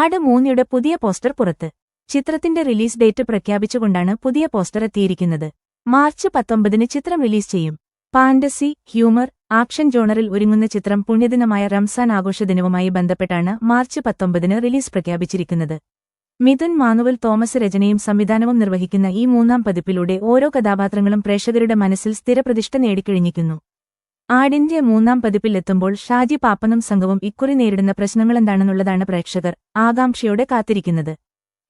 ആട് 3 പുതിയ പോസ്റ്റർ പുറത്ത്. ചിത്രത്തിന്റെ റിലീസ് ഡേറ്റ് പ്രഖ്യാപിച്ചുകൊണ്ടാണ് പുതിയ പോസ്റ്റർ എത്തിയിരിക്കുന്നത്. മാർച്ച് 19 ചിത്രം റിലീസ് ചെയ്യും. ഫാന്റസി, ഹ്യൂമർ, ആക്ഷൻ ജോണറിൽ ഒരുങ്ങുന്ന ചിത്രം പുണ്യദിനമായ റംസാൻ ആഘോഷദിനവുമായി ബന്ധപ്പെട്ടാണ് മാർച്ച് 19 റിലീസ് പ്രഖ്യാപിച്ചിരിക്കുന്നത്. മിഥുൻ മാനുവൽ തോമസ് രചനയും സംവിധാനവും നിർവഹിക്കുന്ന ഈ 3-ാം പതിപ്പിലൂടെ ഓരോ കഥാപാത്രങ്ങളും പ്രേക്ഷകരുടെ മനസ്സിൽ സ്ഥിരപ്രതിഷ്ഠ നേടിക്കഴിഞ്ഞിരിക്കുന്നു. ആടിന്റെ 3-ാം പതിപ്പിൽ എത്തുമ്പോൾ ഷാജി പാപ്പനും സംഘവും ഇക്കുറി നേരിടുന്ന പ്രശ്നങ്ങളെന്താണെന്നുള്ളതാണ് പ്രേക്ഷകർ ആകാംക്ഷയോടെ കാത്തിരിക്കുന്നത്.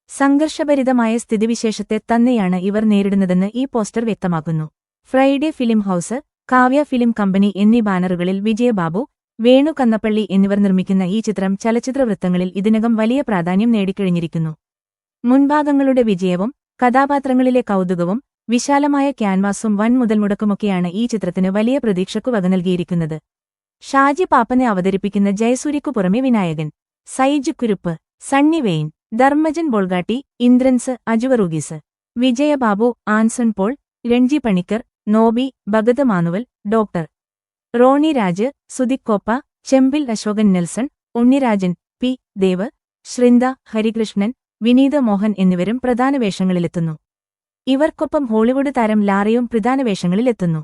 സംഘർഷഭരിതമായ സ്ഥിതിവിശേഷത്തെ തന്നെയാണ് ഇവർ നേരിടുന്നതെന്ന് ഈ പോസ്റ്റർ വ്യക്തമാക്കുന്നു. Friday film house, Kavya film company എന്നീ ബാനറുകളിൽ വിജയബാബു, വേണു കന്നപ്പള്ളി എന്നിവർ നിർമ്മിക്കുന്ന ഈ ചിത്രം ചലച്ചിത്രവൃത്തങ്ങളിൽ ഇതിനകം വലിയ പ്രാധാന്യം നേടിക്കഴിഞ്ഞിരിക്കുന്നു. മുൻഭാഗങ്ങളുടെ വിജയവും കഥാപാത്രങ്ങളിലെ കൗതുകവും വിശാലമായ ക്യാൻവാസും വൻ മുതൽമുടക്കുമൊക്കെയാണ് ഈ ചിത്രത്തിന് വലിയ പ്രതീക്ഷയ്ക്കു വക നൽകിയിരിക്കുന്നത്. ഷാജി പാപ്പനെ അവതരിപ്പിക്കുന്ന ജയസൂര്യക്കു പുറമെ വിനായകൻ, സൈജ് കുരുപ്പ്, സണ്ണി വെയിൻ, ധർമ്മജൻ ബോൾഗാട്ടി, ഇന്ദ്രൻസ്, അജുവറൂഗീസ്, വിജയബാബു, ആൻസൺ പോൾ, രൺജി പണിക്കർ, നോബി, ഭഗത് മാനുവൽ, ഡോക്ടർ റോണി രാജ്, സുദിക്കോപ്പ, ചെമ്പിൽ അശോകൻ നെൽസൺ, ഉണ്ണിരാജൻ, പി. ദേവ്, ശ്രിന്ദ, ഹരികൃഷ്ണൻ, വിനീത മോഹൻ എന്നിവരും പ്രധാന വേഷങ്ങളിലെത്തുന്നു. ഇവർക്കൊപ്പം ഹോളിവുഡ് താരം ലാറയും പ്രധാന വേഷങ്ങളിലെത്തുന്നു.